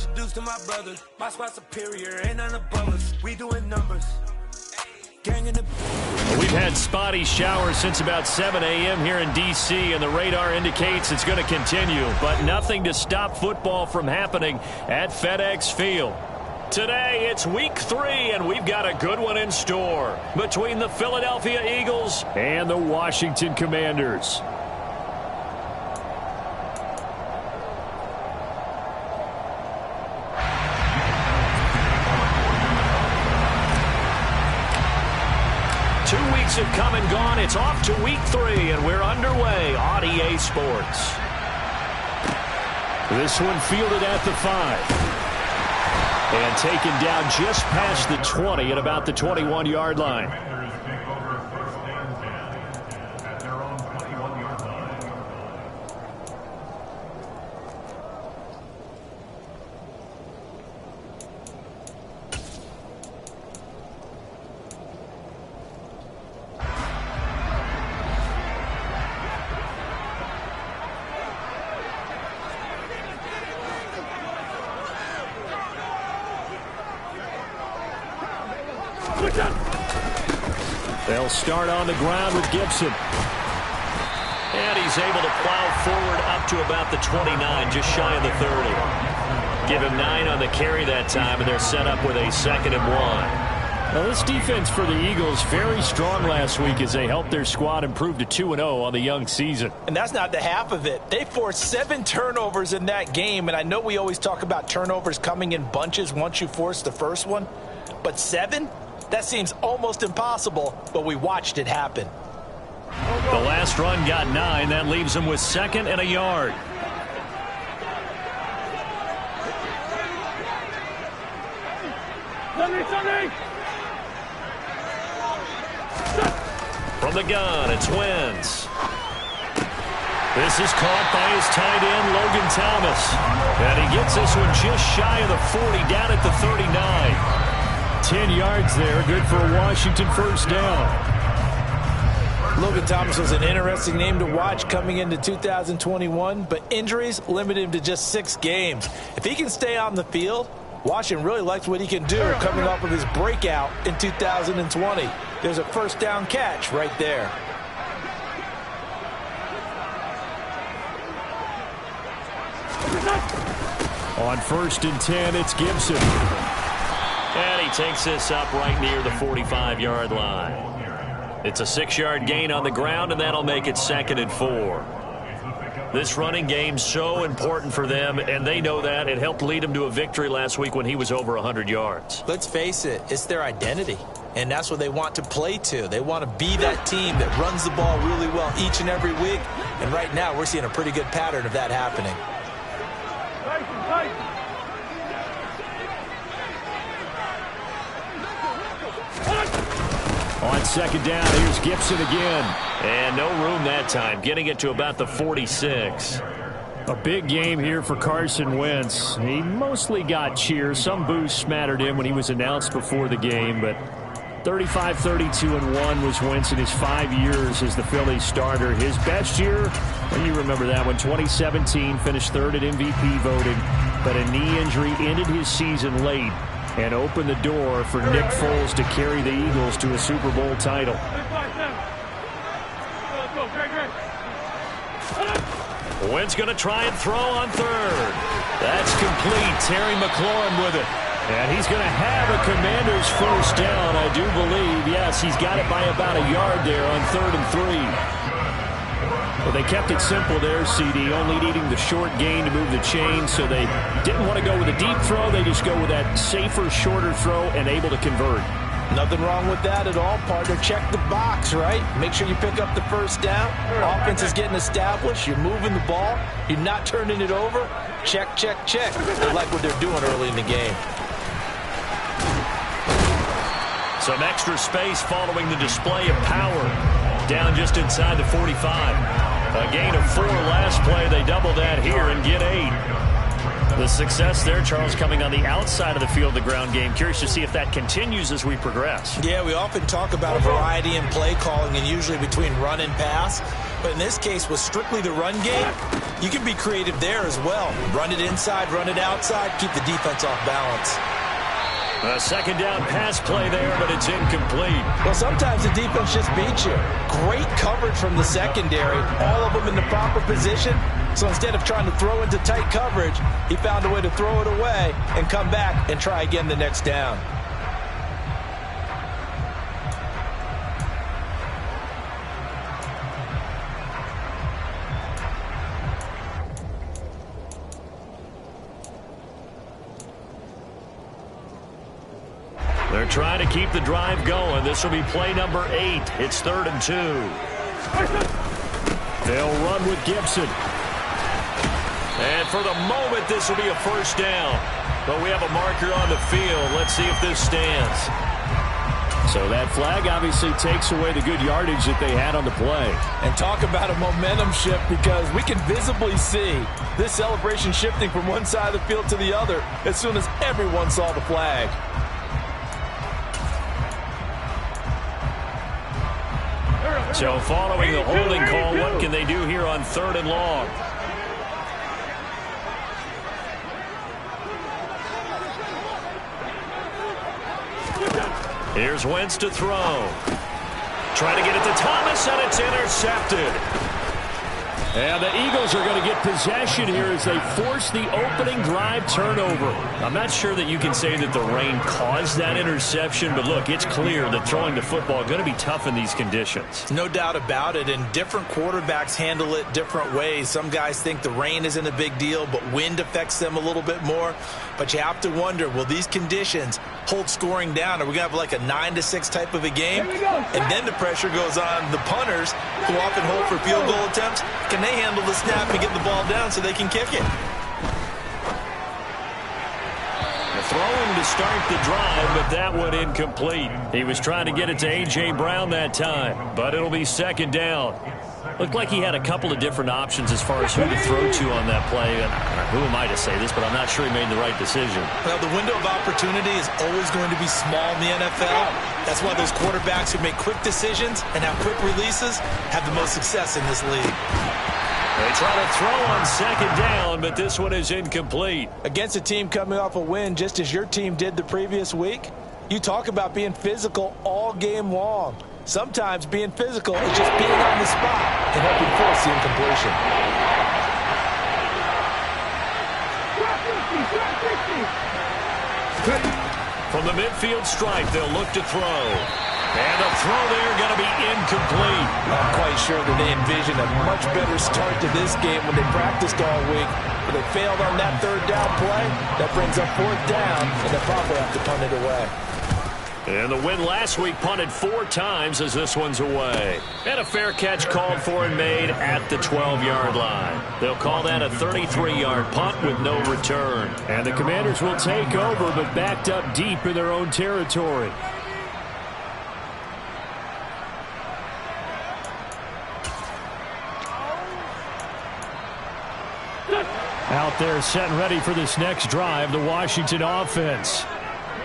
introduced to my brothers. My spot superior, ain't none above us. We doing numbers. Gang in the... We've had spotty showers since about 7 a.m. here in D.C., and the radar indicates it's going to continue, but nothing to stop football from happening at FedEx Field. Today, it's week 3, and we've got a good one in store between the Philadelphia Eagles and the Washington Commanders. Have come and gone. It's off to week 3, and we're underway on EA Sports. This one fielded at the 5. And taken down just past the 20 at about the 21-yard line. They'll start on the ground with Gibson. And he's able to plow forward up to about the 29, just shy of the 30. Give him 9 on the carry that time, and they're set up with a 2nd and 1. Now, this defense for the Eagles very strong last week as they helped their squad improve to 2-0 on the young season. And that's not the half of it. They forced 7 turnovers in that game, and I know we always talk about turnovers coming in bunches once you force the first one, but 7? That seems almost impossible, but we watched it happen. The last run got 9. That leaves them with 2nd and a yard. From the gun, it's Wentz. This is caught by his tight end, Logan Thomas. And he gets this one just shy of the 40, down at the 39. 10 yards there, good for a Washington first down. Logan Thomas was an interesting name to watch coming into 2021, but injuries limited him to just 6 games. If he can stay on the field, Washington really likes what he can do coming off of his breakout in 2020. There's a first down catch right there. On 1st and 10, it's Gibson. And he takes this up right near the 45-yard line. It's a 6-yard gain on the ground, and that'll make it 2nd and 4. This running game's so important for them, and they know that. It helped lead them to a victory last week when he was over 100 yards. Let's face it, it's their identity, and that's what they want to play to. They want to be that team that runs the ball really well each and every week, and right now we're seeing a pretty good pattern of that happening. On 2nd down, here's Gibson again. And no room that time, getting it to about the 46. A big game here for Carson Wentz. He mostly got cheers. Some boos smattered in when he was announced before the game, but 35-32-1 was Wentz in his 5 years as the Phillies starter. His best year, well, you remember that one, 2017, finished 3rd at MVP voting, but a knee injury ended his season late and opened the door for Nick Foles to carry the Eagles to a Super Bowl title. Wentz going to try and throw on 3rd. That's complete. Terry McLaurin with it. And he's going to have a Commanders first down, I do believe. Yes, he's got it by about a yard there on 3rd and 3. Well, they kept it simple there, CD, only needing the short gain to move the chain, so they didn't want to go with a deep throw. They just go with that safer, shorter throw and able to convert. Nothing wrong with that at all, partner. Check the box, right? Make sure you pick up the first down. Offense is getting established. You're moving the ball. You're not turning it over. Check, check, check. They like what they're doing early in the game. Some extra space following the display of power. Down just inside the 45. A gain of 4 last play. They double that here and get 8. The success there, Charles, coming on the outside of the field, the ground game. Curious to see if that continues as we progress. Yeah, we often talk about a variety in play calling and usually between run and pass. But in this case, with strictly the run game, you can be creative there as well. Run it inside, run it outside, keep the defense off balance. A second down pass play there, but it's incomplete. Well, sometimes the defense just beats you. Great coverage from the secondary, all of them in the proper position. So instead of trying to throw into tight coverage, he found a way to throw it away and come back and try again the next down. They're trying to keep the drive going. This will be play number 8. It's 3rd and 2. They'll run with Gibson. And for the moment, this will be a first down. But we have a marker on the field. Let's see if this stands. So that flag obviously takes away the good yardage that they had on the play. And talk about a momentum shift, because we can visibly see this celebration shifting from one side of the field to the other as soon as everyone saw the flag. So following the holding call, what can they do here on 3rd and long? Here's Wentz to throw. Trying to get it to Thomas, and it's intercepted. And the Eagles are going to get possession here as they force the opening drive turnover. I'm not sure that you can say that the rain caused that interception, but look, it's clear that throwing the football is going to be tough in these conditions. No doubt about it, and different quarterbacks handle it different ways. Some guys think the rain isn't a big deal, but wind affects them a little bit more. But you have to wonder, will these conditions hold scoring down? Are we going to have like a 9-6 type of a game? And then the pressure goes on the punters, who often hold for field goal attempts. Can they handle the snap and get the ball down so they can kick it? Throwing to start the drive, but that one incomplete. He was trying to get it to A.J. Brown that time, but it'll be second down. Looked like he had a couple of different options as far as who to throw to on that play. And who am I to say this, but I'm not sure he made the right decision. Well, the window of opportunity is always going to be small in the NFL. That's why those quarterbacks who make quick decisions and have quick releases have the most success in this league. They try to throw on second down, but this one is incomplete. Against a team coming off a win, just as your team did the previous week, you talk about being physical all game long. Sometimes being physical is just being on the spot and helping force the incompletion. From the midfield stripe, they'll look to throw. And the throw there going to be incomplete. I'm quite sure that they envisioned a much better start to this game when they practiced all week. But they failed on that third down play. That brings up 4th down, and they'll probably have to punt it away. And the win last week punted 4 times as this one's away. And a fair catch called for and made at the 12-yard line. They'll call that a 33-yard punt with no return. And the Commanders will take over, but backed up deep in their own territory. Out there set and ready for this next drive, the Washington offense.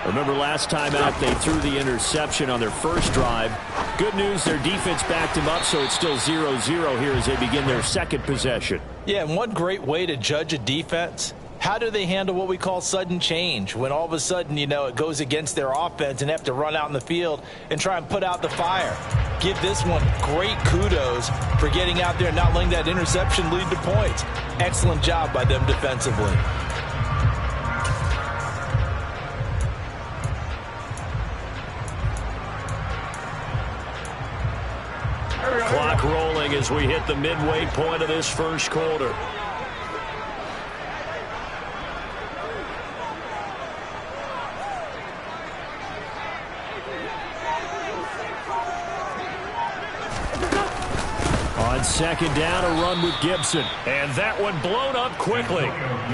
Remember last time out they threw the interception on their first drive. Good news, their defense backed him up, so it's still 0-0 here as they begin their second possession. Yeah, and one great way to judge a defense, how do they handle what we call sudden change? When all of a sudden, you know, it goes against their offense and they have to run out in the field and try and put out the fire. Give this one great kudos for getting out there and not letting that interception lead to points. Excellent job by them defensively. Clock rolling as we hit the midway point of this first quarter. On second down, a run with Gibson. And that one blown up quickly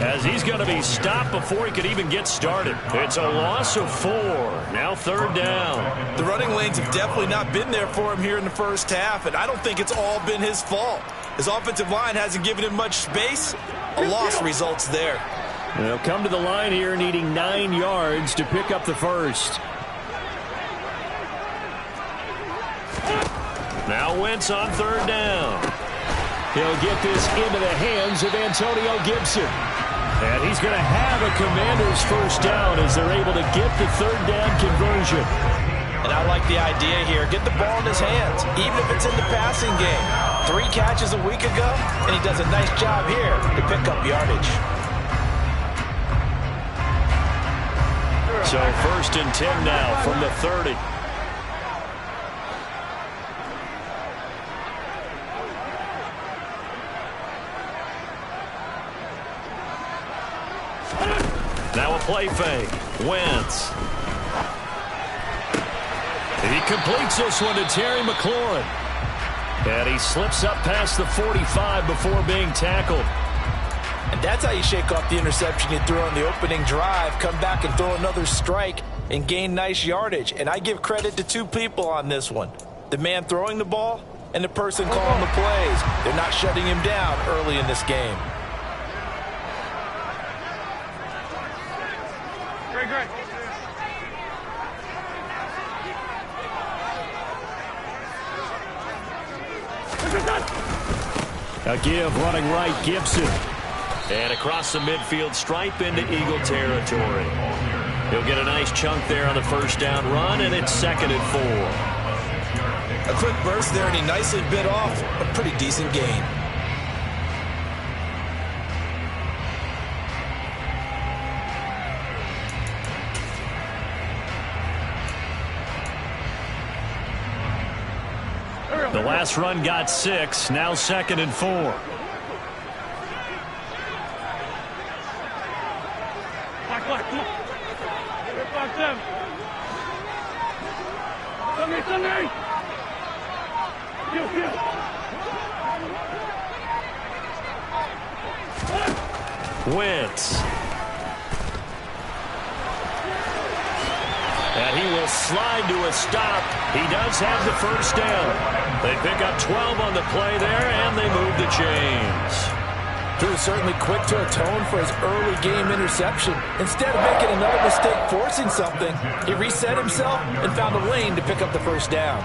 as he's going to be stopped before he could even get started. It's a loss of 4. Now 3rd down. The running lanes have definitely not been there for him here in the first half, and I don't think it's all been his fault. His offensive line hasn't given him much space. A loss results there. They'll come to the line here needing 9 yards to pick up the first. Now Wentz on third down. He'll get this into the hands of Antonio Gibson. And he's going to have a Commanders first down as they're able to get the third down conversion. And I like the idea here. Get the ball in his hands, even if it's in the passing game. 3 catches a week ago, and he does a nice job here to pick up yardage. So 1st and 10 now from the 30. Now a play fake. Wentz. He completes this one to Terry McLaurin. And he slips up past the 45 before being tackled. And that's how you shake off the interception you threw on the opening drive, come back and throw another strike and gain nice yardage. And I give credit to 2 people on this one. The man throwing the ball and the person calling the plays. They're not shutting him down early in this game. Great. A give running right, Gibson. And across the midfield stripe into Eagle territory. He'll get a nice chunk there on the first down run, and it's 2nd and 4. A quick burst there, and he nicely bit off a pretty decent gain. The last run got 6, now 2nd and 4. Come on. Back them. Sunday. Wentz. And he will slide to a stop. He does have the first down. They pick up 12 on the play there, and they move the chains. He was certainly quick to atone for his early game interception. Instead of making another mistake forcing something, he reset himself and found a lane to pick up the first down.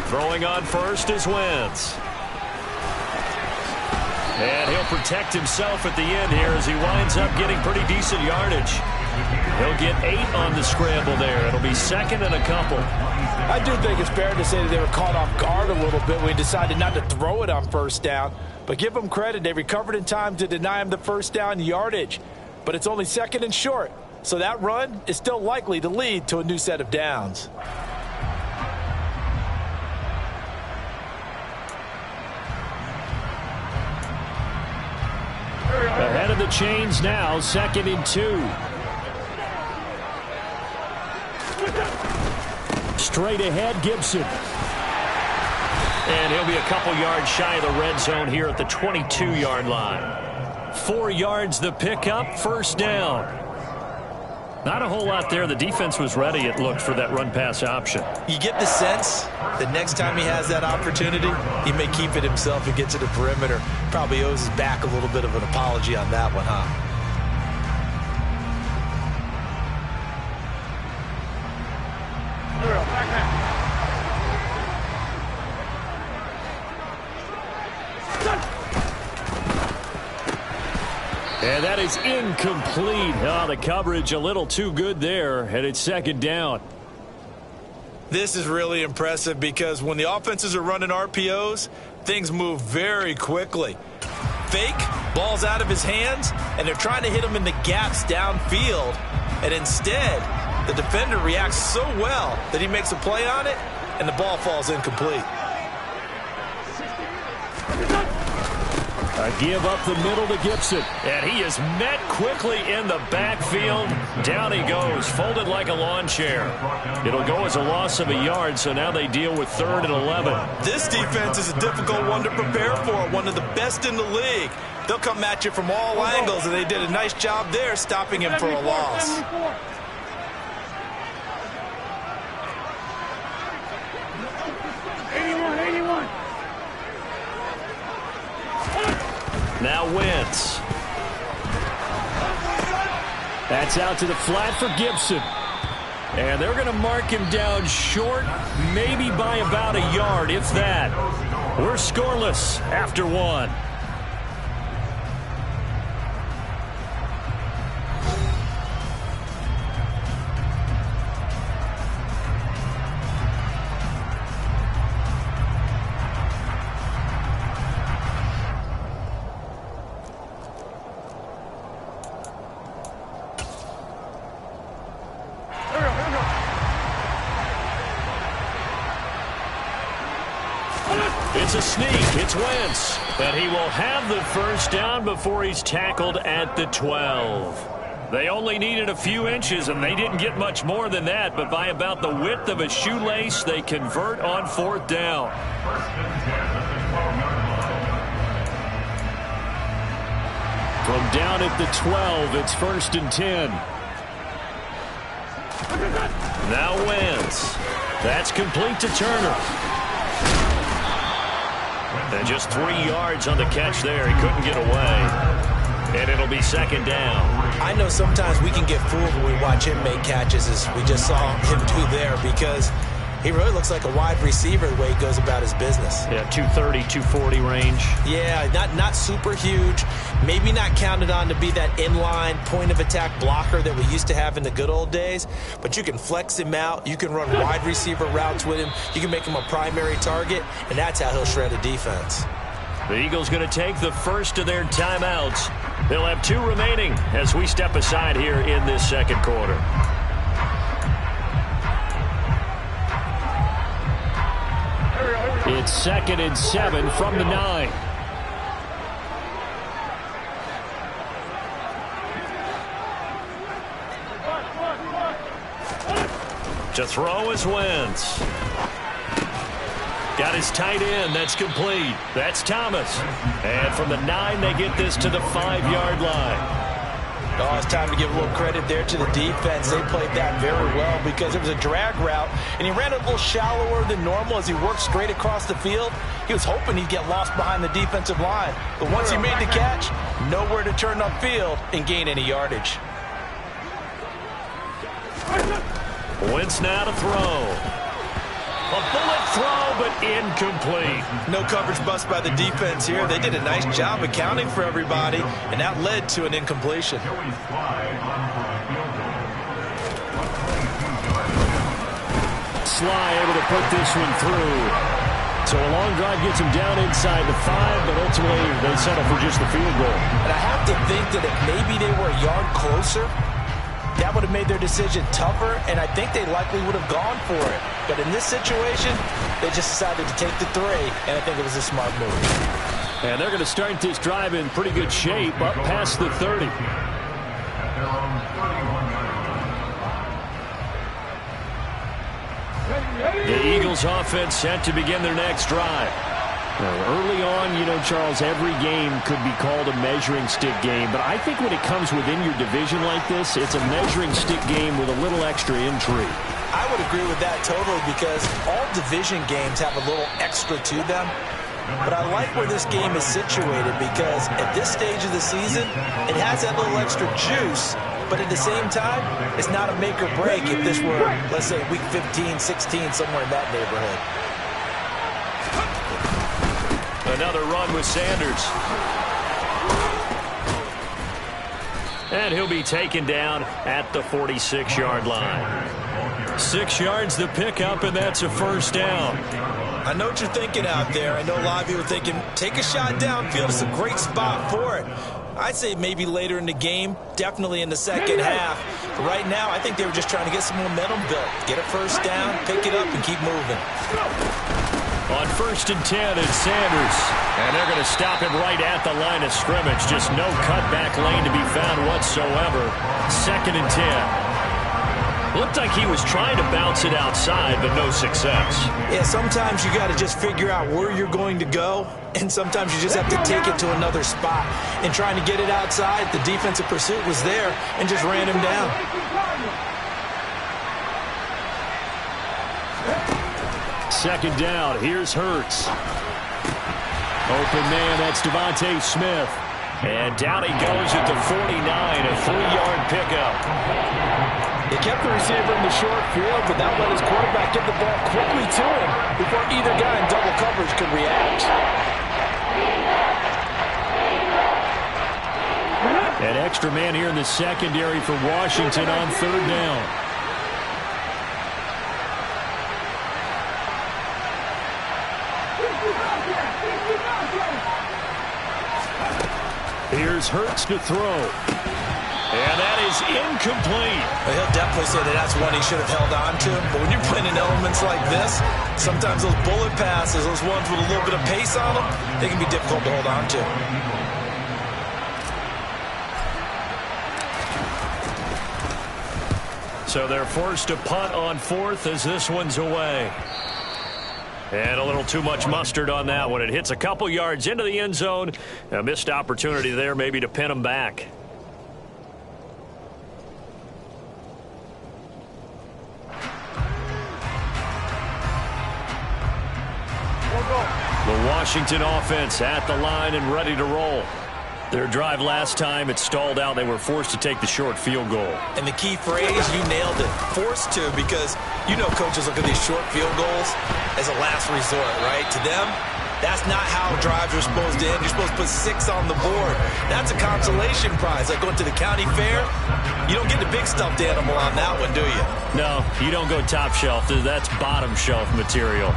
Throwing on first is Wentz. And he'll protect himself at the end here as he winds up getting pretty decent yardage. He'll get 8 on the scramble there. It'll be 2nd and a couple. I do think it's fair to say that they were caught off guard a little bit when he decided not to throw it on first down. But give them credit. They recovered in time to deny him the first down yardage. But it's only 2nd and short. So that run is still likely to lead to a new set of downs. Ahead of the chains now, 2nd and 2. Straight ahead, Gibson. And he'll be a couple yards shy of the red zone here at the 22-yard line. 4 yards the pickup, first down. Not a whole lot there. The defense was ready, it looked, for that run-pass option. You get the sense that next time he has that opportunity, he may keep it himself and get to the perimeter. Probably owes his back a little bit of an apology on that one, huh? And that is incomplete. Oh, the coverage a little too good there, and it's 2nd down. This is really impressive because when the offenses are running RPOs, things move very quickly. Fake, ball's out of his hands, and they're trying to hit him in the gaps downfield. And instead, the defender reacts so well that he makes a play on it, and the ball falls incomplete. A give up the middle to Gibson. And he is met quickly in the backfield. Down he goes, folded like a lawn chair. It'll go as a loss of a yard, so now they deal with 3rd and 11. This defense is a difficult one to prepare for, one of the best in the league. They'll come at you from all angles, and they did a nice job there stopping him for a loss. Now Wentz. That's out to the flat for Gibson. And they're going to mark him down short, maybe by about a yard, if that. We're scoreless after one. It's a sneak. It's Wentz. And he will have the first down before he's tackled at the 12. They only needed a few inches, and they didn't get much more than that. But by about the width of a shoelace, they convert on 4th down. From down at the 12, it's 1st and 10. Now Wentz. That's complete to Turner. And just 3 yards on the catch there. He couldn't get away. And it'll be 2nd down. I know sometimes we can get fooled when we watch him make catches, as we just saw him do there, because he really looks like a wide receiver the way he goes about his business. Yeah, 230, 240 range. Yeah, not super huge. Maybe not counted on to be that inline point-of-attack blocker that we used to have in the good old days. But you can flex him out. You can run wide receiver routes with him. You can make him a primary target, and that's how he'll shred a defense. The Eagles going to take the first of their timeouts. They'll have 2 remaining as we step aside here in this 2nd quarter. It's 2nd and 7 from the 9. To throw is Wentz. Got his tight end. That's complete. That's Thomas. And from the 9, they get this to the 5-yard line. Oh, it's time to give a little credit there to the defense. They played that very well because it was a drag route, and he ran a little shallower than normal as he worked straight across the field. He was hoping he'd get lost behind the defensive line. But once he made the catch, nowhere to turn upfield and gain any yardage. Wentz now to throw. A bullet throw, but incomplete. No coverage bust by the defense here. They did a nice job accounting for everybody, and that led to an incompletion. Sly able to put this one through. So a long drive gets him down inside the 5, but ultimately they settle for just the field goal. And I have to think that if maybe they were a yard closer, that would have made their decision tougher, and I think they likely would have gone for it. But in this situation, they just decided to take the 3, and I think it was a smart move. And they're going to start this drive in pretty good shape up past the 30. The Eagles offense set to begin their next drive. Now, early on, you know, Charles, every game could be called a measuring stick game. But I think when it comes within your division like this, it's a measuring stick game with a little extra intrigue. I would agree with that totally because all division games have a little extra to them. But I like where this game is situated because at this stage of the season, it has that little extra juice. But at the same time, it's not a make or break if this were, let's say, week 15, 16, somewhere in that neighborhood. Another run with Sanders. And he'll be taken down at the 46-yard line. 6 yards the pickup, and that's a first down. I know what you're thinking out there. I know a lot of you are thinking, take a shot downfield. It's a great spot for it. I'd say maybe later in the game, definitely in the second half. But right now, I think they were just trying to get some momentum built. Get a first down, pick it up, and keep moving. On 1st and 10, it's Sanders. And they're going to stop him right at the line of scrimmage. Just no cutback lane to be found whatsoever. 2nd and 10. Looked like he was trying to bounce it outside, but no success. Yeah, sometimes you got to just figure out where you're going to go, and sometimes you just have to take it to another spot. And trying to get it outside, the defensive pursuit was there and just ran him down. Second down, here's Hurts. Open man, that's Devontae Smith. And down he goes at the 49, a 3-yard pickup. He kept the receiver in the short field, but that let his quarterback get the ball quickly to him before either guy in double coverage could react. An extra man here in the secondary for Washington on 3rd down. Here's Hurts to throw. And that is incomplete. Well, he'll definitely say that that's one he should have held on to. But when you're playing in elements like this, sometimes those bullet passes, those ones with a little bit of pace on them, they can be difficult to hold on to. So they're forced to punt on 4th as this one's away. And a little too much mustard on that one. It hits a couple yards into the end zone. A missed opportunity there maybe to pin them back. The Washington offense at the line and ready to roll. Their drive last time, it stalled out. They were forced to take the short field goal. And the key phrase, you nailed it, forced to, because you know coaches look at these short field goals as a last resort, right? To them, that's not how drives are supposed to end. You're supposed to put 6 on the board. That's a consolation prize. Like going to the county fair, you don't get the big stuffed animal on that one, do you? No, you don't go top shelf. That's bottom shelf material.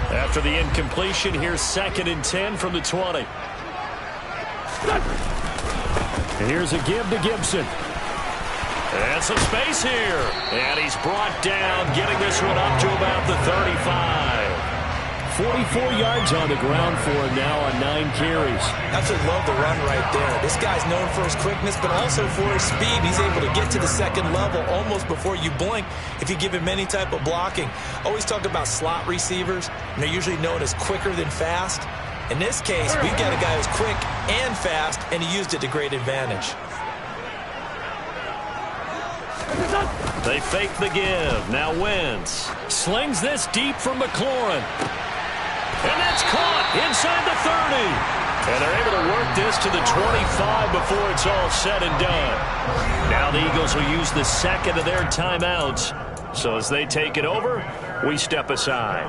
After the incompletion, here's 2nd and 10 from the 20. And here's a give to Gibson. And some space here. And he's brought down, getting this one up to about the 35. 44 yards on the ground for him now on 9 carries. Absolutely love the run right there. This guy's known for his quickness, but also for his speed. He's able to get to the second level almost before you blink if you give him any type of blocking. Always talk about slot receivers, and they're usually known as quicker than fast. In this case, we've got a guy who's quick and fast, and he used it to great advantage. They fake the give. Now Wentz slings this deep from McLaurin. And that's caught inside the 30. And they're able to work this to the 25 before it's all said and done. Now the Eagles will use the second of their timeouts. So as they take it over, we step aside.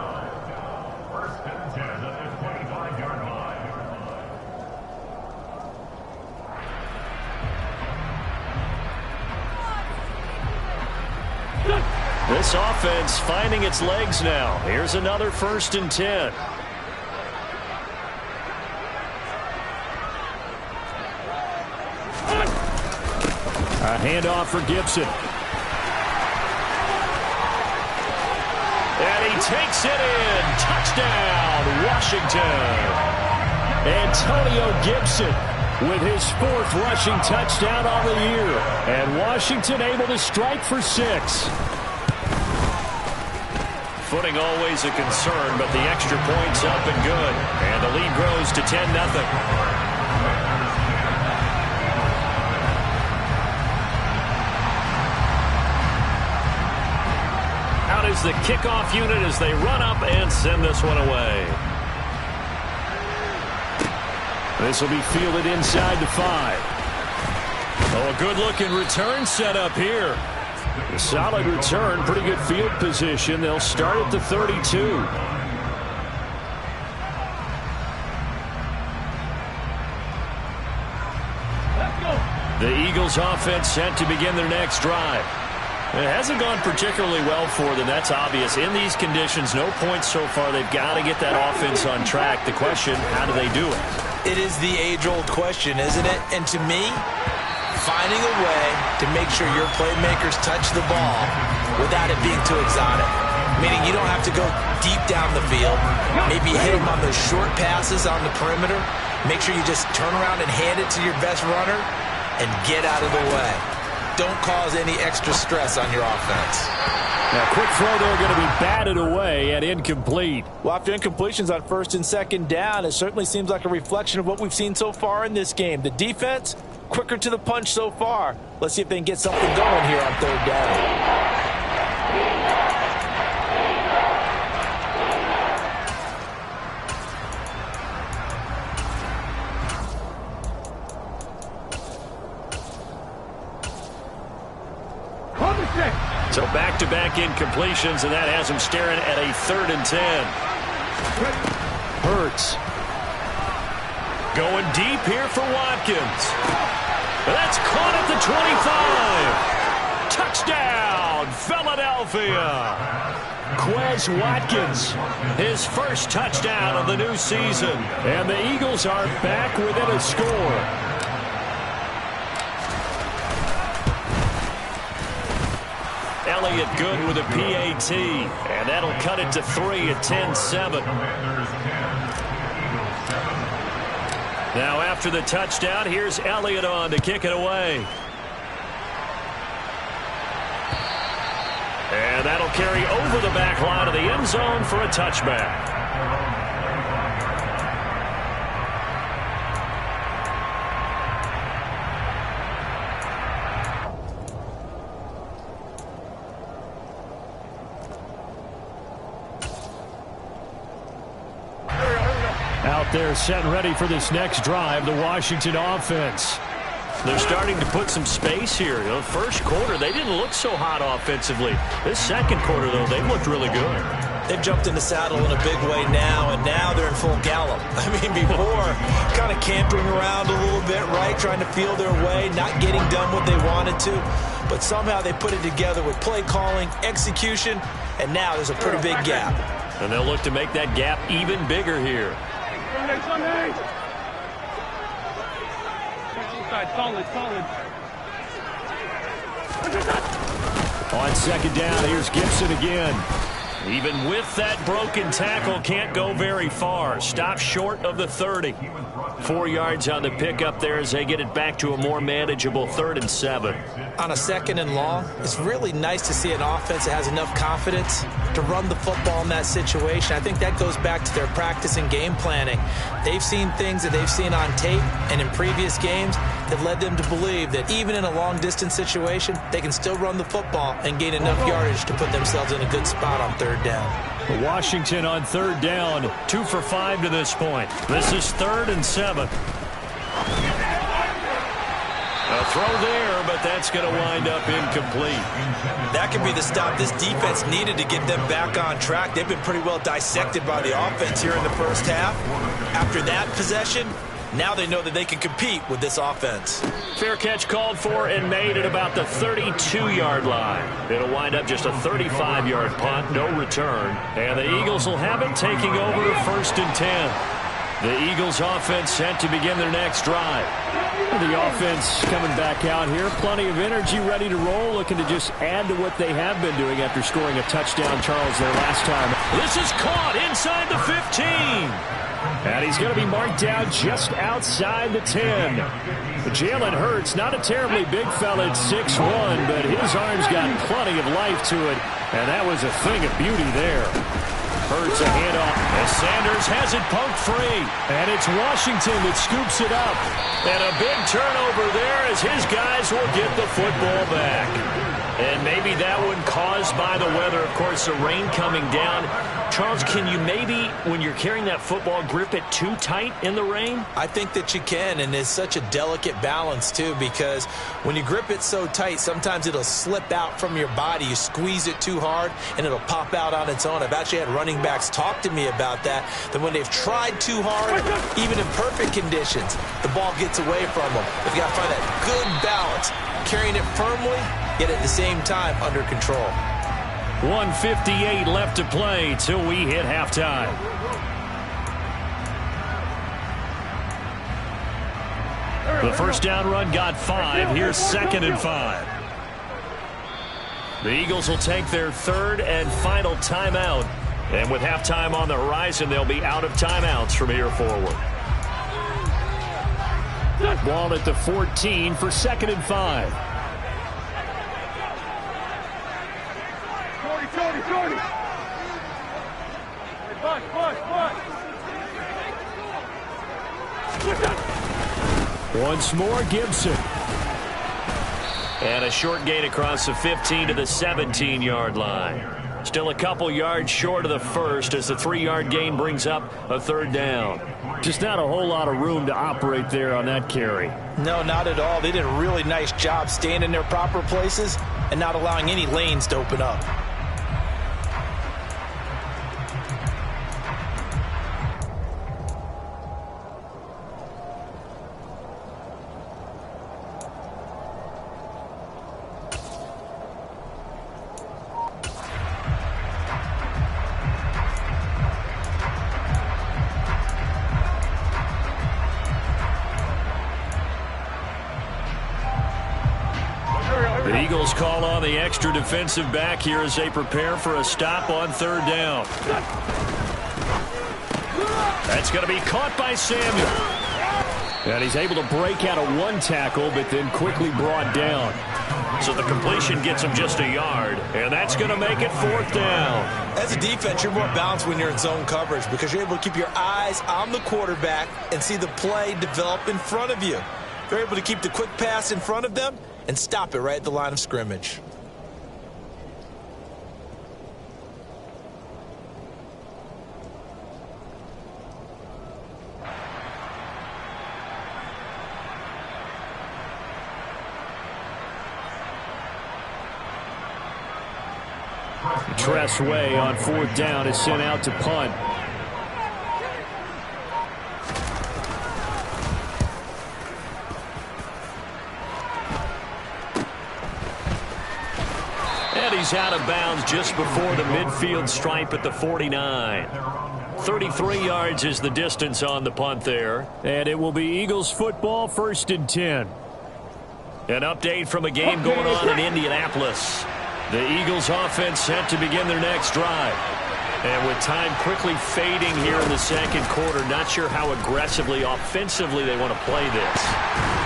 This offense finding its legs now. Here's another 1st and 10. A handoff for Gibson. And he takes it in. Touchdown, Washington. Antonio Gibson with his 4th rushing touchdown on the year. And Washington able to strike for 6. Footing always a concern, but the extra point's up and good. And the lead grows to 10-0. Out is the kickoff unit as they run up and send this one away. This will be fielded inside the 5. Oh, a good-looking return set up here. A solid return, pretty good field position. They'll start at the 32. The Eagles offense set to begin their next drive. It hasn't gone particularly well for them, that's obvious. In these conditions, no points so far. They've got to get that offense on track. The question, how do they do it? It is the age-old question, isn't it? And to me, finding a way to make sure your playmakers touch the ball without it being too exotic. Meaning you don't have to go deep down the field. Maybe hit them on those short passes on the perimeter. Make sure you just turn around and hand it to your best runner and get out of the way. Don't cause any extra stress on your offense. Now, quick throw there going to be batted away and incomplete. Well, after incompletions on 1st and 2nd down, it certainly seems like a reflection of what we've seen so far in this game. The defense, quicker to the punch so far. Let's see if they can get something going here on 3rd down. So back-to-back incompletions, and that has him staring at a 3rd and 10. Hurts. Going deep here for Watkins. That's caught at the 25. Touchdown, Philadelphia. Quez Watkins, his first touchdown of the new season. And the Eagles are back within a score. Elliott good with a PAT, and that'll cut it to 3 at 10-7. Now after the touchdown, here's Elliott on to kick it away. And that'll carry over the back line of the end zone for a touchback. Out there set and ready for this next drive, the Washington offense. They're starting to put some space here. The first quarter, they didn't look so hot offensively. This second quarter, though, they've looked really good. They've jumped in the saddle in a big way now, and now they're in full gallop. I mean, before, kind of cantering around a little bit, right, trying to feel their way, not getting done what they wanted to. But somehow they put it together with play calling, execution, and now there's a pretty big gap. And they'll look to make that gap even bigger here. Solid. On second down, here's Gibson again. Even with that broken tackle, can't go very far. Stops short of the 30. 4 yards on the pickup there as they get it back to a more manageable 3rd and 7. On a 2nd and long, it's really nice to see an offense that has enough confidence to run the football in that situation. I think that goes back to their practice and game planning. They've seen things that they've seen on tape and in previous games that led them to believe that even in a long-distance situation, they can still run the football and gain enough yardage to put themselves in a good spot on 3rd down. Washington on 3rd down, 2 for 5 to this point. This is 3rd and 7. A throw there, but that's going to wind up incomplete. That could be the stop this defense needed to get them back on track. They've been pretty well dissected by the offense here in the first half. After that possession, now they know that they can compete with this offense. Fair catch called for and made at about the 32-yard line. It'll wind up just a 35-yard punt, no return. And the Eagles will have it taking over 1st and 10. The Eagles offense set to begin their next drive. The offense coming back out here. Plenty of energy, ready to roll, looking to just add to what they have been doing after scoring a touchdown, Charles, their last time. This is caught inside the 15. And he's going to be marked down just outside the 10. Jalen Hurts, not a terribly big fella at 6'1", but his arm's got plenty of life to it. And that was a thing of beauty there. Hurts a handoff as Sanders has it poked free. And it's Washington that scoops it up. And a big turnover there as his guys will get the football back. And maybe that one caused by the weather. Of course, the rain coming down. Charles, can you maybe, when you're carrying that football, grip it too tight in the rain? I think that you can, and it's such a delicate balance, too, because when you grip it so tight, sometimes it'll slip out from your body. You squeeze it too hard, and it'll pop out on its own. I've actually had running backs talk to me about that when they've tried too hard, even in perfect conditions, the ball gets away from them. They've got to find that good balance, carrying it firmly, yet at the same time under control. 1:58 left to play till we hit halftime. The first down run got 5. Here's 2nd and 5. The Eagles will take their 3rd and final timeout. And with halftime on the horizon, they'll be out of timeouts from here forward. Ball at the 14 for 2nd and 5. Once more, Gibson. And a short gain across the 15 to the 17-yard line. Still a couple yards short of the first as the 3-yard gain brings up a third down. Just not a whole lot of room to operate there on that carry. No, not at all. They did a really nice job staying in their proper places and not allowing any lanes to open up. The Eagles call on the extra defensive back here as they prepare for a stop on third down. That's going to be caught by Samuel. And he's able to break out of one tackle, but then quickly brought down. So the completion gets him just a yard, and that's going to make it fourth down. As a defense, you're more balanced when you're in zone coverage because you're able to keep your eyes on the quarterback and see the play develop in front of you. You're able to keep the quick pass in front of them and stop it right at the line of scrimmage. Tress Way on fourth down is sent out to punt. And he's out of bounds just before the midfield stripe at the 49. 33 yards is the distance on the punt there. And it will be Eagles football, 1st and 10. An update from a game going on in Indianapolis. The Eagles offense set to begin their next drive. And with time quickly fading here in the second quarter, not sure how aggressively, offensively they want to play this.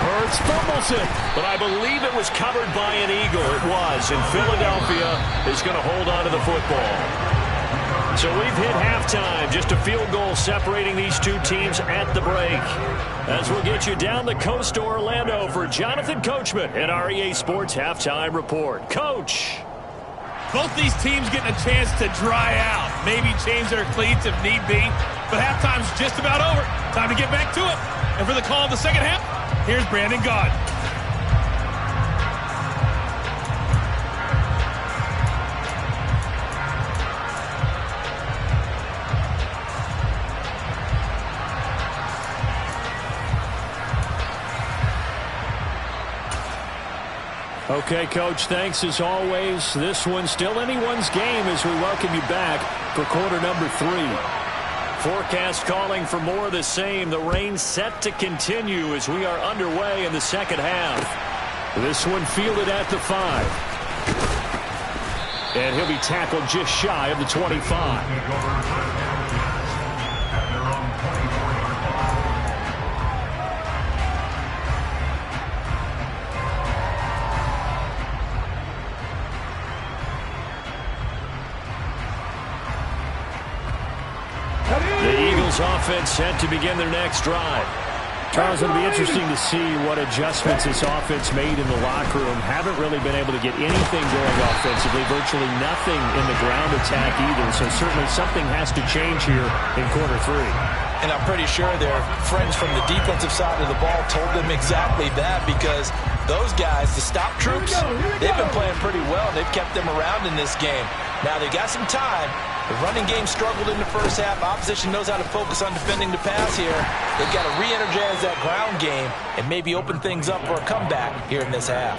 Hurts fumbles it. But I believe it was covered by an Eagle. It was. And Philadelphia is going to hold on to the football. So we've hit halftime. Just a field goal separating these two teams at the break. As we'll get you down the coast to Orlando for Jonathan Coachman at our EA Sports Halftime Report. Coach. Both these teams getting a chance to dry out. Maybe change their cleats if need be. But halftime's just about over. Time to get back to it. And for the call of the second half, here's Brandon Gaudin. Okay, Coach, thanks as always. This one's still anyone's game as we welcome you back for quarter number 3. Forecast calling for more of the same. The rain set to continue as we are underway in the second half. This one fielded at the 5. And he'll be tackled just shy of the 25. Offense set to begin their next drive. Charles, it'll be interesting to see what adjustments this offense made in the locker room. Haven't really been able to get anything going offensively, virtually nothing in the ground attack either. So certainly something has to change here in quarter 3. And I'm pretty sure their friends from the defensive side of the ball told them exactly that because those guys, the stop troops, they've been playing pretty well. They've kept them around in this game. Now they got some time. The running game struggled in the first half. Opposition knows how to focus on defending the pass here. They've got to re-energize that ground game and maybe open things up for a comeback here in this half.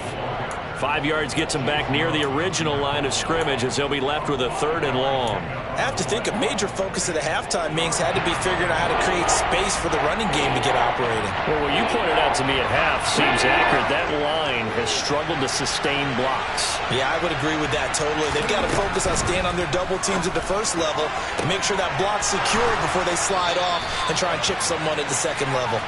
5 yards gets them back near the original line of scrimmage as they'll be left with a 3rd and long. I have to think a major focus of the halftime meetings had to be figuring out how to create space for the running game to get operating. Well, what you pointed out to me at half seems accurate. That line has struggled to sustain blocks. Yeah, I would agree with that totally. They've got to focus on staying on their double teams at the first level and make sure that block's secure before they slide off and try and chip someone at the second level.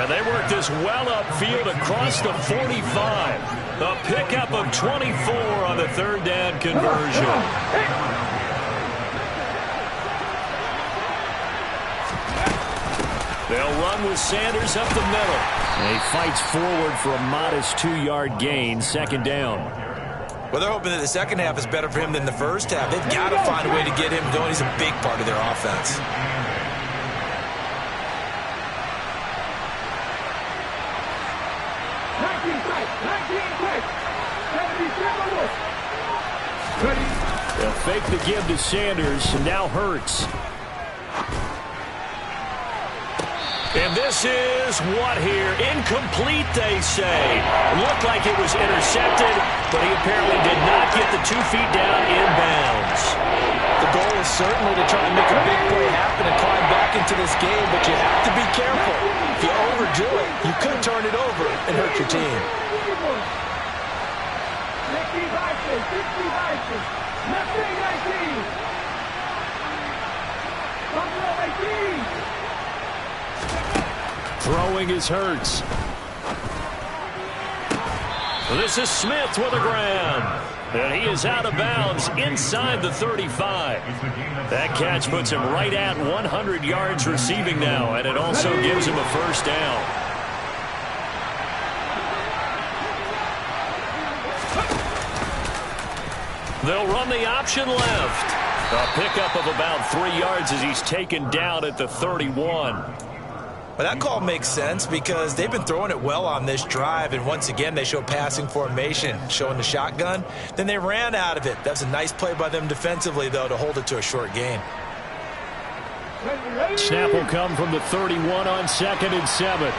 And they work this well upfield across the 45. A pickup of 24 on the 3rd down conversion. They'll run with Sanders up the middle. And he fights forward for a modest 2-yard gain, 2nd down. Well, they're hoping that the second half is better for him than the first half. They've got to find a way to get him going. He's a big part of their offense. They'll fake the give to Sanders, and now Hurts. And this is what here? Incomplete, they say. It looked like it was intercepted, but he apparently did not get the 2 feet down in bounds. The goal is certainly to try to make a big play happen and climb back into this game, but you have to be careful. If you overdo it, you could turn it over and hurt your team. Throwing is Hurts. This is Smith with a grab. And he is out of bounds inside the 35. That catch puts him right at 100 yards receiving now, and it also gives him a first down. They'll run the option left. A pickup of about 3 yards as he's taken down at the 31. Well, that call makes sense because they've been throwing it well on this drive, and once again they show passing formation, showing the shotgun. Then they ran out of it. That's a nice play by them defensively, though, to hold it to a short gain. Snap will come from the 31 on 2nd and 7.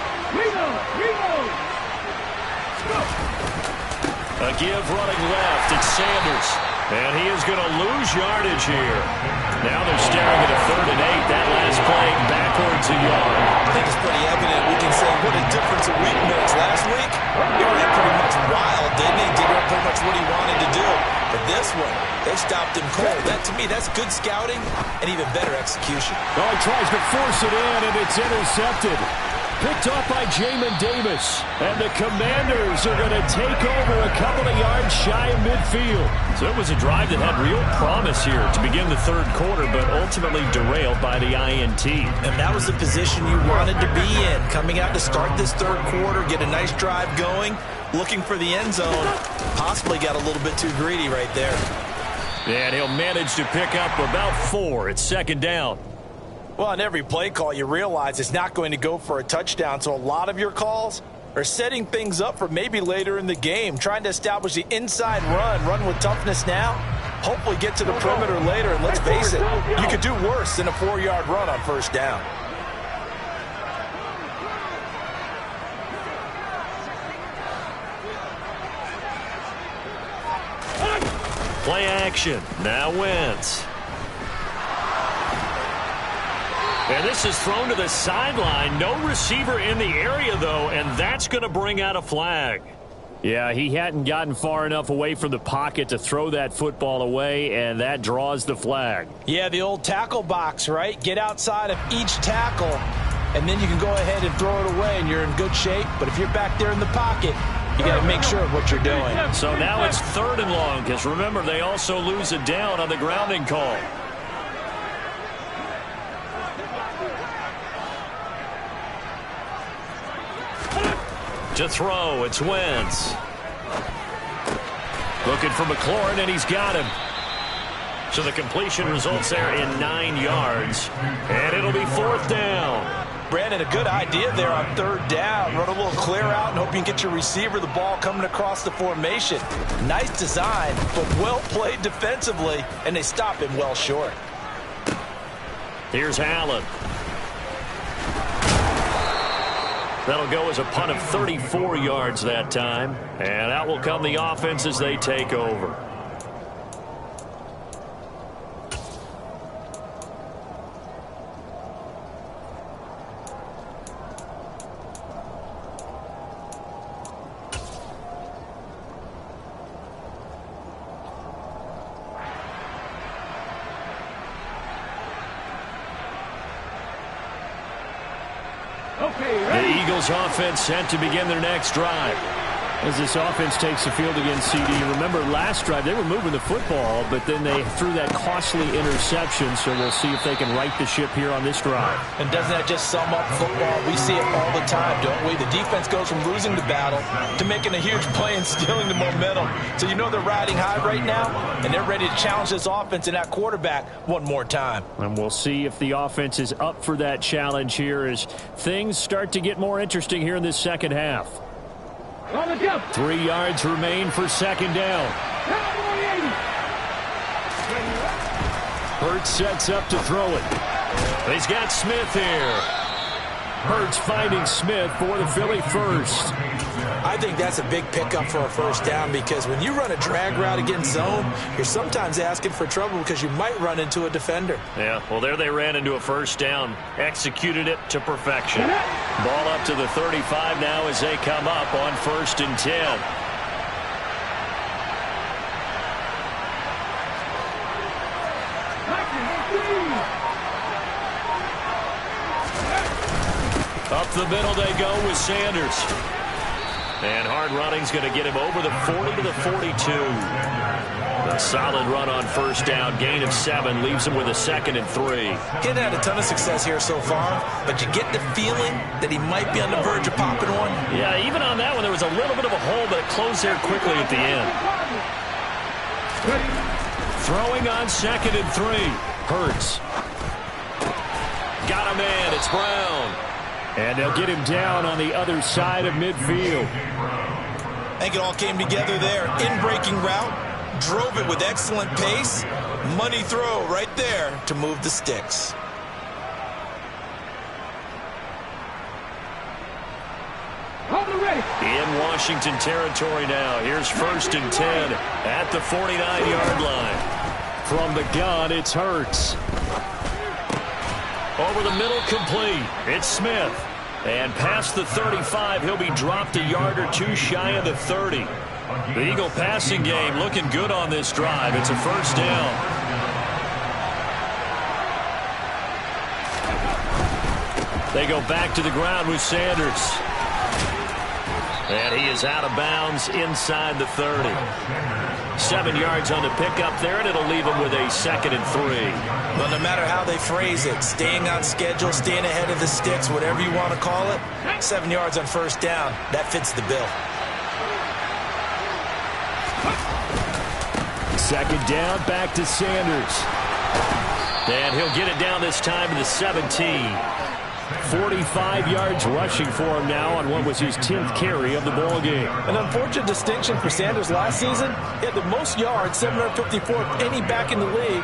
A give running left. It's Sanders. And he is going to lose yardage here. Now they're staring at a 3rd and 8. That last play backwards a yard. I think it's pretty evident. We can say what a difference a week makes. Last week, he ran pretty much wild, didn't he? Did pretty much what he wanted to do. But this one, they stopped him cold. That, to me, that's good scouting and even better execution. Oh, he tries to force it in, and it's intercepted. Picked off by Jamin Davis. And the Commanders are going to take over a couple of yards shy of midfield. So it was a drive that had real promise here to begin the 3rd quarter, but ultimately derailed by the INT. And that was the position you wanted to be in. Coming out to start this 3rd quarter, get a nice drive going, looking for the end zone. Possibly got a little bit too greedy right there. And he'll manage to pick up about 4. It's 2nd down. Well, on every play call, you realize it's not going to go for a touchdown, so a lot of your calls are setting things up for maybe later in the game, trying to establish the inside run with toughness now, hopefully get to the perimeter later, and let's face it, you could do worse than a 4-yard run on 1st down. Play action. Now Wentz. And this is thrown to the sideline. No receiver in the area, though, and that's going to bring out a flag. Yeah, he hadn't gotten far enough away from the pocket to throw that football away, and that draws the flag. Yeah, the old tackle box, right? Get outside of each tackle, and then you can go ahead and throw it away, and you're in good shape. But if you're back there in the pocket, you got to make sure of what you're doing. So now it's 3rd and long, because remember, they also lose a down on the grounding call. To throw, it's Wentz. Looking for McLaurin, and he's got him. So the completion results there in 9 yards. And it'll be 4th down. Brandon, a good idea there on 3rd down. Run a little clear out and hope you can get your receiver the ball coming across the formation. Nice design, but well played defensively, and they stop him well short. Here's Allen. That'll go as a punt of 34 yards that time. And out will come the offense as they take over. The Eagles offense set to begin their next drive. As this offense takes the field against CD, remember last drive they were moving the football, but then they threw that costly interception, so we'll see if they can right the ship here on this drive. And doesn't that just sum up football? We see it all the time, don't we? The defense goes from losing the battle to making a huge play and stealing the momentum. So you know they're riding high right now, and they're ready to challenge this offense and that quarterback one more time. And we'll see if the offense is up for that challenge here as things start to get more interesting here in this second half. 3 yards remain for second down. Hurts sets up to throw it. He's got Smith here. Hurts finding Smith for the Philly first. I think that's a big pickup for a first down because when you run a drag route against zone, you're sometimes asking for trouble because you might run into a defender. Yeah, well, there they ran into a first down. Executed it to perfection. Ball up to the 35 now as they come up on 1st and 10. Up the middle they go with Sanders. And hard running's going to get him over the 40 to the 42. A solid run on first down. Gain of 7 leaves him with a 2nd and 3. He hadn't had a ton of success here so far, but you get the feeling that he might be on the verge of popping one. Yeah, even on that one, there was a little bit of a hole, but it closed there quickly at the end. Throwing on 2nd and 3. Hurts. Got a man. It's Brown. And they'll get him down on the other side of midfield. I think it all came together there. In-breaking route, drove it with excellent pace. Money throw right there to move the sticks. In Washington territory now. Here's 1st and 10 at the 49-yard line. From the gun, it's Hurts. Over the middle, complete. It's Smith. And past the 35, he'll be dropped a yard or 2 shy of the 30. The Eagle passing game looking good on this drive. It's a first down. They go back to the ground with Sanders. And he is out of bounds inside the 30. 7 yards on the pickup there, and it'll leave him with a 2nd and 3. Well, no matter how they phrase it, staying on schedule, staying ahead of the sticks, whatever you want to call it, 7 yards on first down, that fits the bill. 2nd down, back to Sanders. And he'll get it down this time to the 17. 45 yards rushing for him now on what was his 10th carry of the ball game. An unfortunate distinction for Sanders last season. He had the most yards, 754 of any back in the league,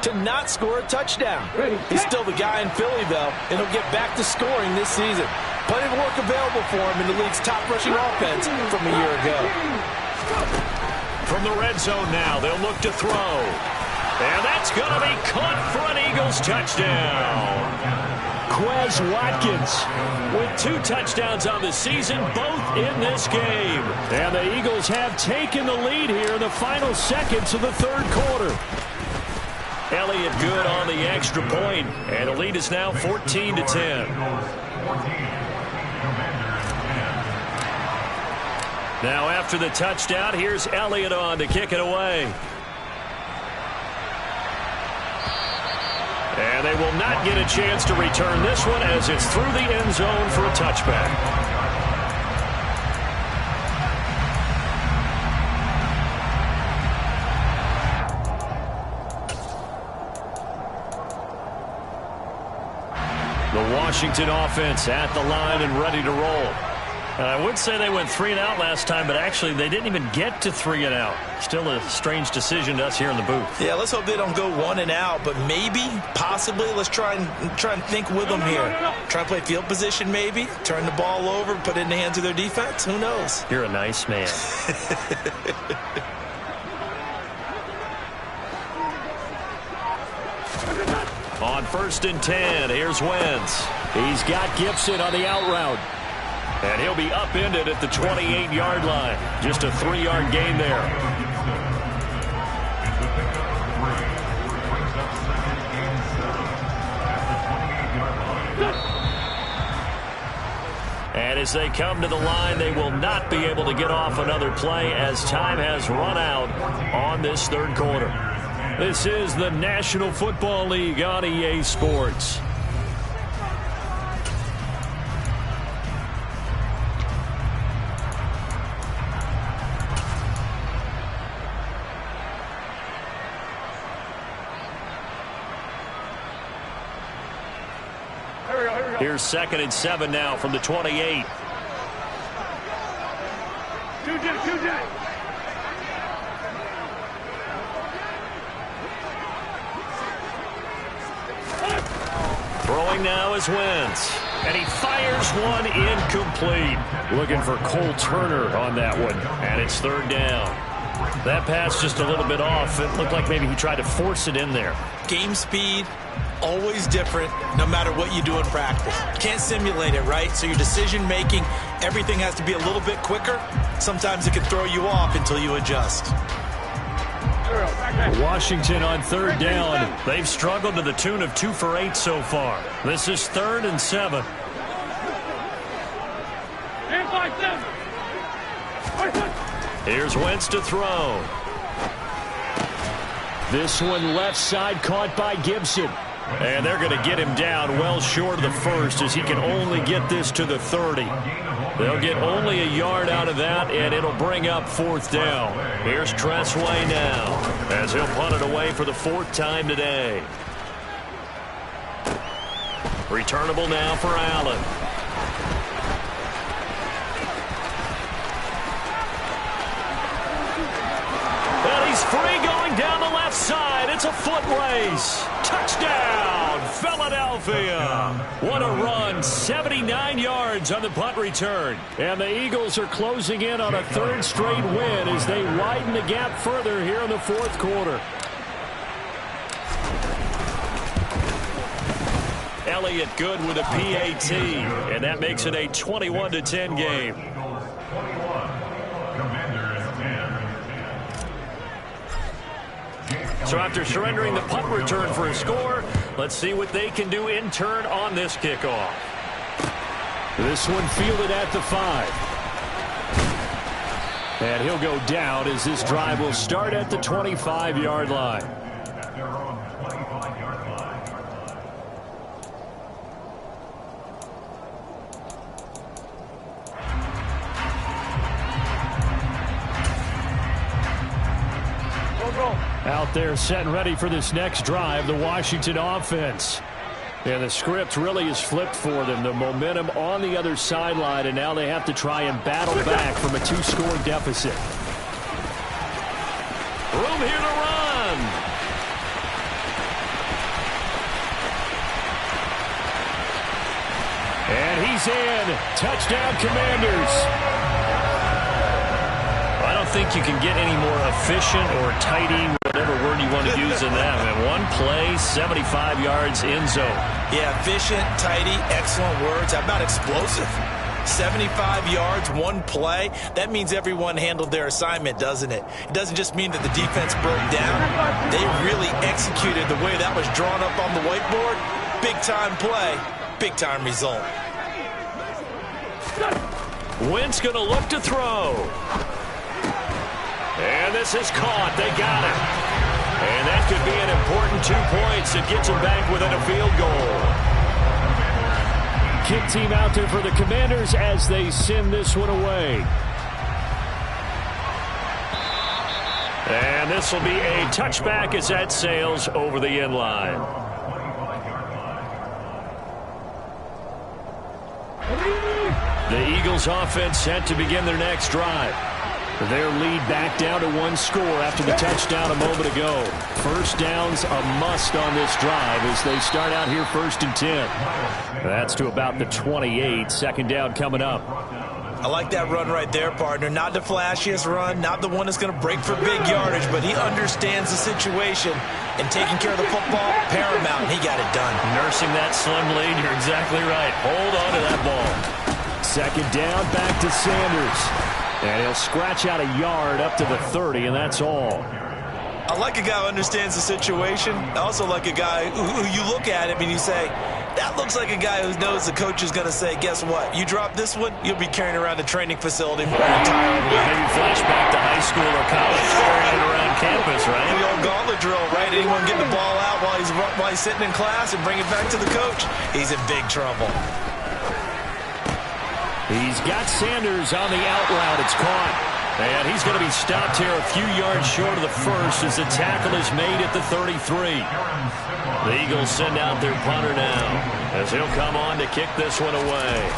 to not score a touchdown. He's still the guy in Philly, though, and he'll get back to scoring this season. Plenty of work available for him in the league's top rushing offense from a year ago. From the red zone now, they'll look to throw. And that's going to be caught for an Eagles touchdown. Quez Watkins with 2 touchdowns on the season, both in this game. And the Eagles have taken the lead here in the final seconds of the 3rd quarter. Elliott good on the extra point, and the lead is now 14 to 10. Now after the touchdown, here's Elliott on to kick it away. And they will not get a chance to return this one as it's through the end zone for a touchback. The Washington offense at the line and ready to roll. And I would say they went 3 and out last time, but actually they didn't even get to 3 and out. Still a strange decision to us here in the booth. Yeah, let's hope they don't go 1 and out, but maybe, possibly, let's try and think with them here. Try and play field position maybe, turn the ball over, put it in the hands of their defense. Who knows? You're a nice man. On 1st and 10, here's Wentz. He's got Gibson on the out route. And he'll be upended at the 28-yard line. Just a 3-yard gain there. And as they come to the line, they will not be able to get off another play as time has run out on this third quarter. This is the National Football League on EA Sports. Here's 2nd and 7 now from the 28. Throwing now is Wentz. And he fires one incomplete. Looking for Cole Turner on that one. And it's 3rd down. That pass just a little bit off. It looked like maybe he tried to force it in there. Game speed, always different no matter what you do in practice. You can't simulate it, right? So your decision making, everything has to be a little bit quicker. Sometimes it can throw you off until you adjust. Washington on 3rd down. They've struggled to the tune of 2 for 8 so far. This is 3rd and 7. Here's Wentz to throw. This one left side caught by Gibson. And they're going to get him down well short of the first as he can only get this to the 30. They'll get only a yard out of that, and it'll bring up 4th down. Here's Tressway now as he'll punt it away for the 4th time today. Returnable now for Allen. And he's free going down the left side. It's a foot race. Touchdown, Philadelphia. What a run. 79 yards on the punt return. And the Eagles are closing in on a 3rd straight win as they widen the gap further here in the 4th quarter. Elliott good with a PAT, and that makes it a 21-10 game. So after surrendering the punt return for a score, let's see what they can do in turn on this kickoff. This one fielded at the 5. And he'll go down as this drive will start at the 25-yard line. Out there set and ready for this next drive, the Washington offense. And the script really is flipped for them. The momentum on the other sideline, and now they have to try and battle back from a 2-score deficit. Room here to run. And he's in. Touchdown, Commanders. I don't think you can get any more efficient or tidy, whatever word you want to use in that. And one play, 75 yards in zone. Yeah, efficient, tidy, excellent words. How about explosive? 75 yards, one play. That means everyone handled their assignment, doesn't it? It doesn't just mean that the defense broke down. They really executed the way that was drawn up on the whiteboard. Big-time play, big-time result. Wentz going to look to throw. And this is caught. They got it. And that could be an important 2 points that gets them back within a field goal. Kick team out there for the Commanders as they send this one away. And this will be a touchback as that sails over the end line. The Eagles offense set to begin their next drive. Their lead back down to 1 score after the touchdown a moment ago. First down's a must on this drive as they start out here 1st and 10. That's to about the 28. 2nd down coming up. I like that run right there, partner. Not the flashiest run, not the one that's going to break for big yardage, but he understands the situation, and taking care of the football, paramount, and he got it done. Nursing that slim lead, you're exactly right. Hold on to that ball. 2nd down, back to Sanders. And he'll scratch out a yard up to the 30, and that's all. I like a guy who understands the situation. I also like a guy who you look at him and you say, That looks like a guy who knows the coach is going to say, guess what? You drop this one, you'll be carrying around the training facility for an entire week. Maybe flashback to high school or college, carrying it around campus, right? The old gauntlet drill, right? Anyone get the ball out while he's sitting in class and bring it back to the coach? He's in big trouble. He's got Sanders on the out route. It's caught. And he's going to be stopped here a few yards short of the first as the tackle is made at the 33. The Eagles send out their punter now as he'll come on to kick this one away.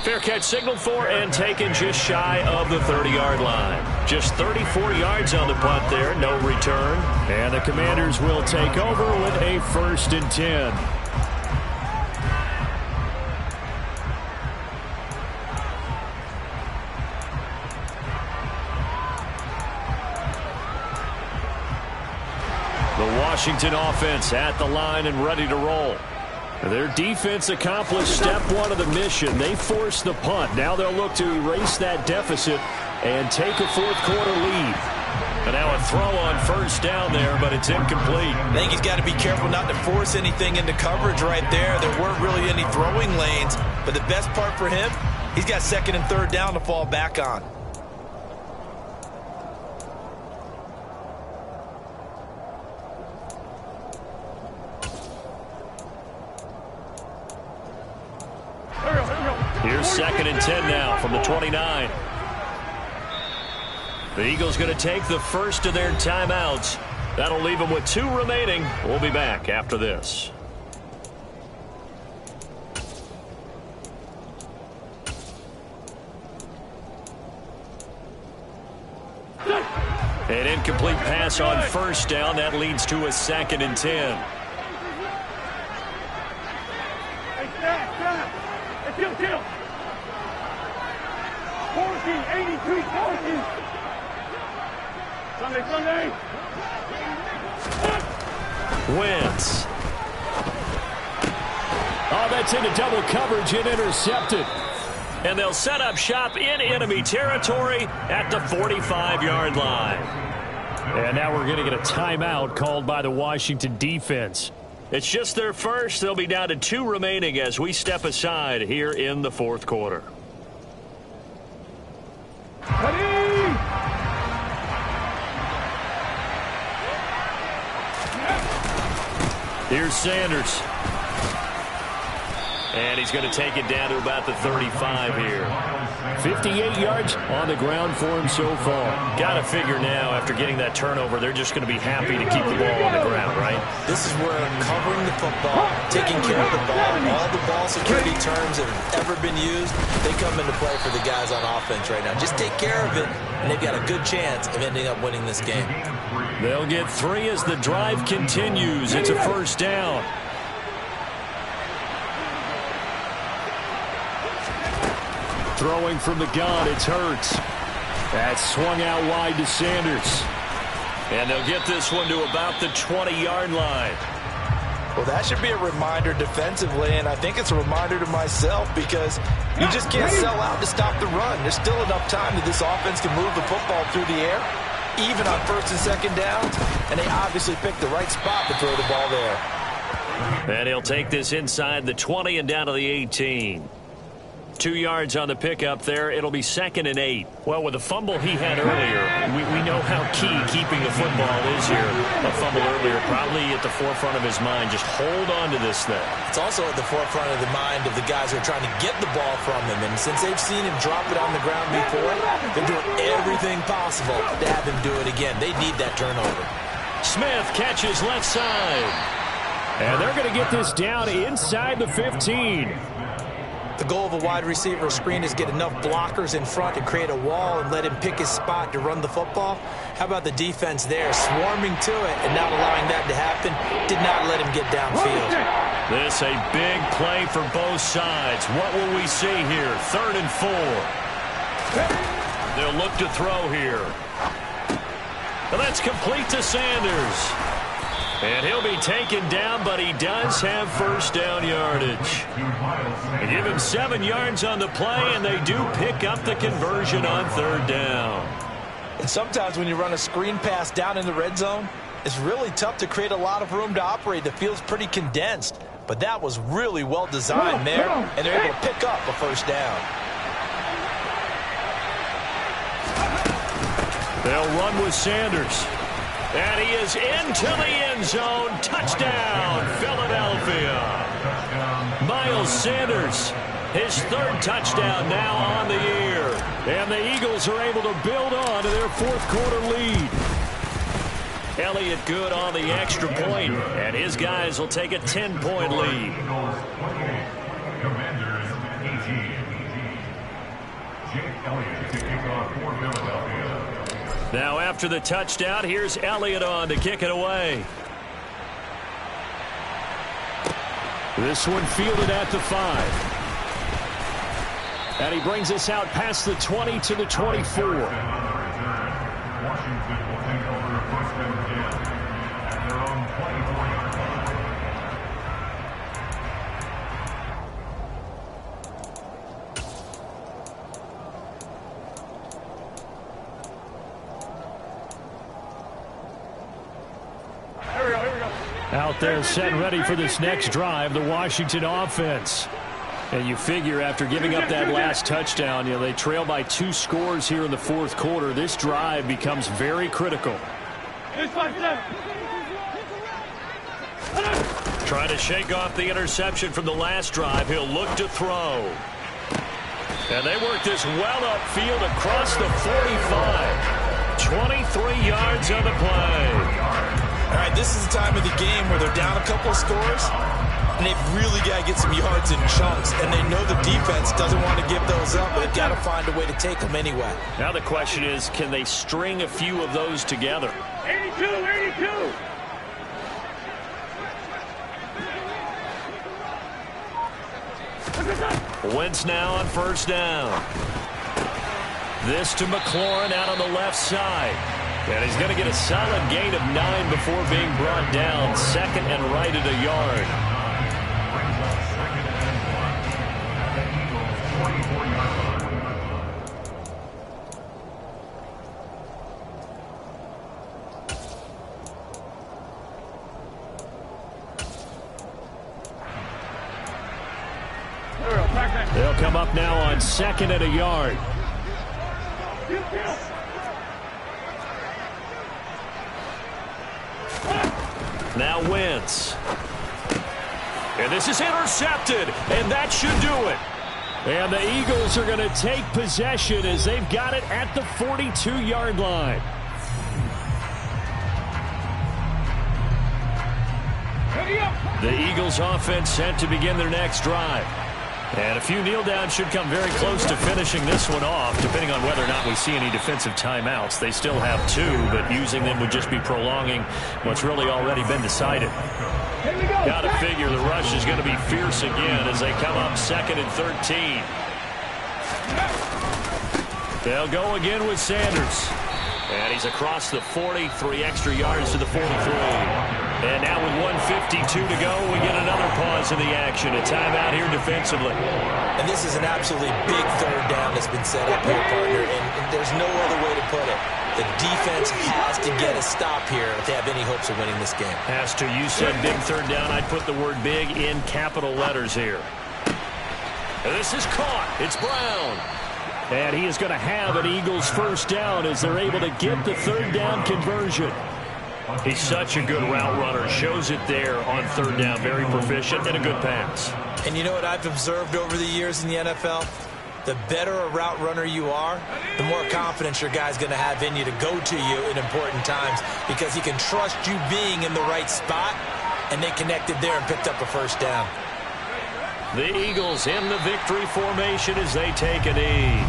Fair catch signaled for and taken just shy of the 30-yard line. Just 34 yards on the punt there, no return. And the Commanders will take over with a 1st and 10. The Washington offense at the line and ready to roll. Their defense accomplished step one of the mission. They forced the punt. Now they'll look to erase that deficit and take a fourth-quarter lead. And now a throw on 1st down there, but it's incomplete. I think he's got to be careful not to force anything into coverage right there. There weren't really any throwing lanes, but the best part for him, he's got 2nd and 3rd down to fall back on. Here's 2nd and 10 now from the 29. The Eagles going to take the first of their timeouts. That'll leave them with 2 remaining. We'll be back after this. An incomplete pass on 1st down. That leads to a 2nd and 10. Kill. 14-82, 14. Sunday. Wentz. Oh, that's into double coverage and intercepted. And they'll set up shop in enemy territory at the 45-yard line. And now we're going to get a timeout called by the Washington defense. It's just their first. They'll be down to 2 remaining as we step aside here in the 4th quarter. Here's Sanders. And he's going to take it down to about the 35 here. 58 yards on the ground for him so far. Got to figure now, after getting that turnover, they're just going to be happy to keep the ball on the ground, right? This is where covering the football, taking care of the ball, all the ball security terms that have ever been used, they come into play for the guys on offense right now. Just take care of it, and they've got a good chance of ending up winning this game. They'll get 3 as the drive continues. It's a 1st down. Throwing from the gun, it's Hurts. That's swung out wide to Sanders. And they'll get this one to about the 20-yard line. Well, that should be a reminder defensively, and I think it's a reminder to myself because you just can't sell out to stop the run. There's still enough time that this offense can move the football through the air, even on 1st and 2nd downs, and they obviously picked the right spot to throw the ball there. And he'll take this inside the 20 and down to the 18. 2 yards on the pickup there. It'll be 2nd and 8. Well, with the fumble he had earlier, we know how key keeping the football is here. A fumble earlier, probably at the forefront of his mind. Just hold on to this thing. It's also at the forefront of the mind of the guys who are trying to get the ball from him. And since they've seen him drop it on the ground before, they're doing everything possible to have him do it again. They need that turnover. Smith catches left side. And they're going to get this down inside the 15. The goal of a wide receiver screen is get enough blockers in front to create a wall and let him pick his spot to run the football. How about the defense there, swarming to it and not allowing that to happen? Did not let him get downfield. This a big play for both sides. What will we see here? 3rd and 4. They'll look to throw here. And that's complete to Sanders. And he'll be taken down, but he does have 1st down yardage. They give him 7 yards on the play, and they do pick up the conversion on 3rd down. And sometimes when you run a screen pass down in the red zone, It's really tough to create a lot of room to operate. The field's pretty condensed. But that was really well designed there, and they're able to pick up a first down. They'll run with Sanders. And he is into the end zone. Touchdown, Philadelphia. Miles Sanders, his third touchdown now on the year. And the Eagles are able to build on to their fourth quarter lead. Elliott good on the extra point, and his guys will take a 10-point lead. Now after the touchdown, here's Elliott on to kick it away. This one fielded at the 5. And he brings us out past the 20 to the 24. Washington will take over first and 10 at their own 24-yard line. Out there set ready for this next drive, the Washington offense. And you figure after giving up that last touchdown, they trail by 2 scores here in the fourth quarter. This drive becomes very critical. Trying to shake off the interception from the last drive. He'll look to throw. And they work this well upfield across the 45. 23 yards on the play. All right, this is the time of the game where they're down a couple of scores, and they've really got to get some yards in chunks, and they know the defense doesn't want to give those up, but they've got to find a way to take them anyway. Now the question is, can they string a few of those together? 82, 82. Wentz now on first down. This to McLaurin out on the left side. And he's going to get a solid gain of 9 before being brought down. Second and right at a yard. They'll come up now on second and a yard. Now Wentz. And this is intercepted, and that should do it. And the Eagles are going to take possession as they've got it at the 42-yard line. The Eagles offense set to begin their next drive. And a few kneel downs should come very close to finishing this one off, depending on whether or not we see any defensive timeouts. They still have 2, but using them would just be prolonging what's really already been decided. Got to figure the rush is going to be fierce again as they come up second and 13. They'll go again with Sanders. And he's across the 40, 3 extra yards to the 43. And now with 1:52 to go, we get another pause in the action. A timeout here defensively. And this is an absolutely big third down that's been set up here, partner, and there's no other way to put it. The defense has to get a stop here if they have any hopes of winning this game. Has to. You said big third down. I'd put the word big in capital letters here. And this is caught. It's Brown. And he is going to have an Eagles first down as they're able to get the third down conversion. He's such a good route runner. Shows it there on third down. Very proficient and a good pass. And you know what I've observed over the years in the NFL? The better a route runner you are, the more confidence your guy's going to have in you to go to you in important times because he can trust you being in the right spot, and they connected there and picked up a first down. The Eagles in the victory formation as they take a knee.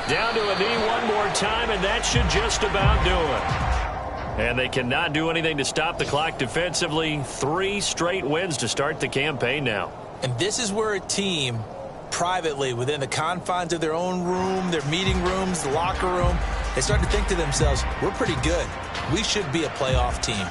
Down to a knee one more time, and that should just about do it. And they cannot do anything to stop the clock defensively. 3 straight wins to start the campaign now. And this is where a team, privately, within the confines of their own room, their meeting rooms, the locker room, they start to think to themselves, we're pretty good. We should be a playoff team.